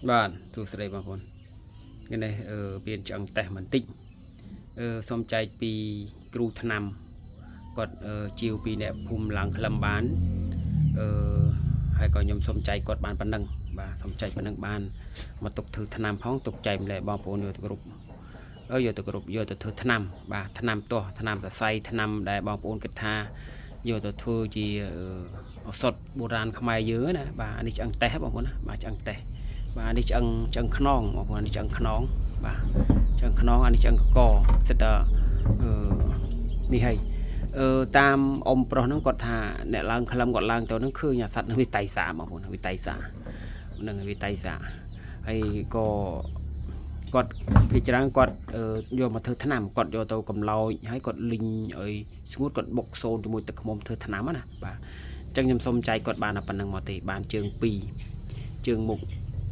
បាទសួស្តីបងប្អូនថ្ងៃនេះវាឆ្អឹងតេស្តបន្តិចសូមចែកពីគ្រូថ្នាំគាត់ជាវពីអ្នកភូមិឡើងក្លឹមបានហើយក៏ខ្ញុំសូមចែកគាត់បានប៉ុណ្ណឹងបាទសូមចែកប៉ុណ្ណឹងបានមកទុកធ្វើថ្នាំផងទុកចែកម្លែបងប្អូនយកទៅគ្រប់យកទៅគ្រប់យកទៅធ្វើថ្នាំបាទថ្នាំទាស់ថ្នាំសរសៃថ្នាំដែលបងប្អូនគិតថាយកទៅធ្វើជាឱសថបុរាណខ្មែរយើងណាបាទនេះឆ្អឹងតេស្តបងប្អូនណាបាទឆ្អឹងតេស្តបាទនេះឆ្អឹងខ្នងបងប្អូននេះឆ្អឹងខ្នងបាទឆ្អឹងខ្នងអានេះឆ្អឹងកសិតតែនេះហើយតាមអ៊ំប្រុសហ្នឹងគាត់ថាអ្នកឡើងក្លឹមគាត់ឡើងទៅហ្នឹងឃើញអាសត្វនឹងវាតៃសាបងប្អូនវាតៃសាហ្នឹងវាតៃសាហើយក៏គាត់ភាគច្រើនគាត់យកមកធ្វើថ្នាំគាត់យកទៅកំឡោចហើយគាត់លីងឲ្យស្ងួតគាត់បុកសូនជាមួយទឹកឃ្មុំធ្វើថ្នាំណាបាទអញ្ចឹងខ្ញុំសូមចែកគាត់បានតែប៉ុណ្្នឹងមកទេបានជើង2ជើងមុខ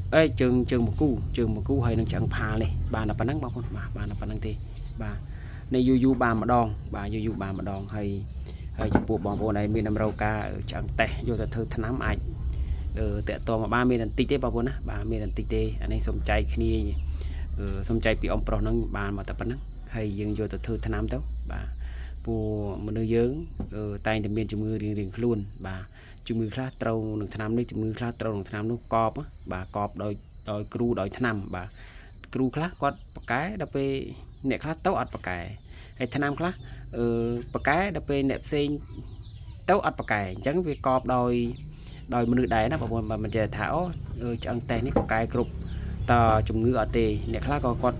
ជើងមកគូហើយនឹងឆ្អឹងផាលនេះបានតែប៉ុណ្្នឹងបងប្អូនបាទបានតែប៉ុណ្្នឹងទេបាទនេះយូរបានម្ដងបាទយូរបានម្ដងហើយចំពោះបងប្អូនដែលមានតម្រូវការឆ្អឹងតេស្តយកទៅធ្វើថ្នាំអាចតាក់ទងមកបានមានបន្តិចទេបងប្អូនណាបាទមានបន្តិចទេអានេះសូមចែកគ្នាសូមចែកពីអ៊ំប្រុសហ្នឹងបានមកតែប៉ុណ្្នឹងហើយយើងយកទៅធ្វើថ្នាំទៅបាទពួកមនុស្សយើងតែងតែមានជំងឺរៀងៗខ្លួនបាទជំងឺខ្លះត្រូវនឹងថ្នាំនេះជំងឺខ្លះត្រូវនឹងថ្នាំនោះកប់បាទកប់ដោយគ្រូដោយថ្នាំបាទគ្រូខ្លះគាត់ប៉កែដល់ពេលអ្នកខ្លះទៅអត់ប៉កែហើយថ្នាំខ្លះប៉កែដល់ពេលអ្នកផ្សេងទៅអត់ប៉កែអញ្ចឹងវាកប់ដោយមនុស្សដែរណាបងប្អូនមិនចេះថាអូឆ្អឹងតេស្តនេះប៉កែគ្រប់តជំងឺអត់ទេអ្នកខ្លះក៏គាត់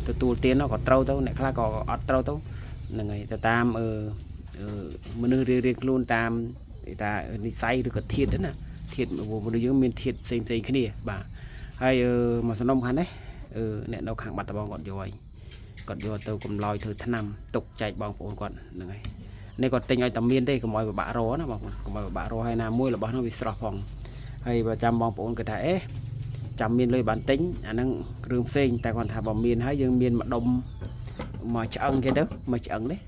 ទទួលទានគាត់ត្រូវទៅអ្នកខ្លះក៏អត់ត្រូវទៅហ្នឹងហើយទៅតាមមនុស្សរៀងៗខ្លួនតាមថានិស័យឬក៏ធាតុណាធាតុមនុស្សយើងមានធាតុផ្សេងគ្នាបាទហើយមកសំណុំខាងនេះអ្នកនៅខាងបាត់ដំបងគាត់យកទៅកំឡោយធ្វើថ្នាំទុកចែកបងប្អូនគាត់ហ្នឹងហើយនេះគាត់ទិញឲ្យតែមានទេកុំឲ្យពិបាករកណាបងប្អូនកុំឲ្យពិបាករកហើយណាមួយរបស់នោះវាស្រស់ផងហើយបើចាំបងប្អូនគាត់ថាចាំមានលុយបានទិញអាហ្នឹងគ្រឿងផ្សេងតែគាត់ថាបើមានហើយយើងមានម្ដុំមកឆ្អឹងគេទៅមកឆ្អឹងនេះ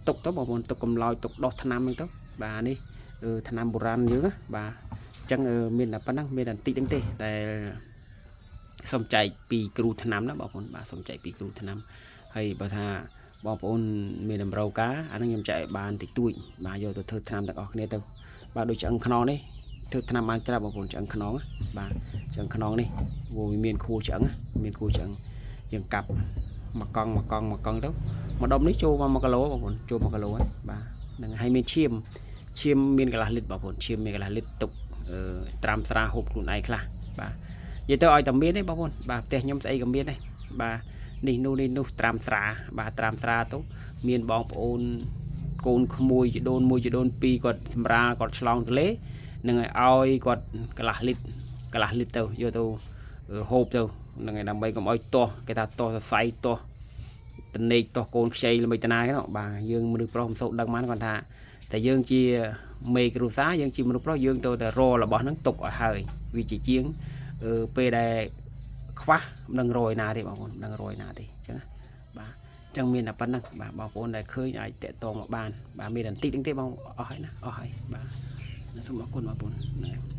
ទុកទៅបងប្អូនទុកកំឡោយទុកដោះថ្នាំហ្នឹងទៅបាទនេះថ្នាំបុរាណយើងណាបាទអញ្ចឹងមានតែប៉ុណ្ណឹងមានតែបន្តិចហ្នឹងទេតែសូមចែកពីគ្រូថ្នាំណាបងប្អូនបាទសូមចែកពីគ្រូថ្នាំហើយបើថាបងប្អូនមានតម្រូវការអាហ្នឹងខ្ញុំចែកឲ្យបានតិចតួចបាទយកទៅធ្វើថ្នាំទាំងអស់គ្នាទៅបាទដូចឆ្អឹងខ្នងនេះធ្វើថ្នាំបានច្រើនបងប្អូនឆ្អឹងខ្នងបាទឆ្អឹងខ្នងនេះវាមានខួរឆ្អឹងមានខួរឆ្អឹងយើងកាប់មួយកង់ទៅមួយដុំនេះចូលមក1គីឡូបងប្អូនចូល1គីឡូហើយបាទហ្នឹងហើយមានឈាមមានកន្លះលីត្របងប្អូនឈាមមានកន្លះលីត្រទុកត្រាំស្រាហូបខ្លួនឯងខ្លះបាទនិយាយទៅឲ្យតែមានទេបងប្អូនបាទផ្ទះខ្ញុំស្អីក៏មានដែរបាទនេះនោះត្រាំស្រាបាទត្រាំស្រាទៅមានបងប្អូនកូនក្មួយជីដូន1ជីដូន2គាត់សម្រាគាត់ឆ្លងទន្លេនឹងឲ្យគាត់កន្លះលីត្រទៅយកទៅហូបទៅហ្នឹងហើយដើម្បីកុំឲ្យទាស់គេថាទាស់សរសៃទាស់តនេកទាស់កូនខ្ចីល្មិចតាណាហ្នឹងបាទយើងមនុស្សប្រុសមិនសូវដឹងបានគាត់ថាតែយើងជាមេគ្រួសារយើងជាមនុស្សប្រុសយើងទៅតែររបស់ហ្នឹងទុកឲ្យហើយវាជាជាងពេលដែលខ្វះមិនដឹងរយណាទេបងប្អូនមិនដឹងរយណាទេអញ្ចឹងបាទអញ្ចឹងមានតែប៉ុណ្ណឹងបាទបងប្អូនដែលឃើញអាចតាក់ទងមកបានបាទមានតែបន្តិចហ្នឹងទេបងអស់ហើយណាអស់ហើយបាទសូមអរគុណបងប្អូនហ្នឹង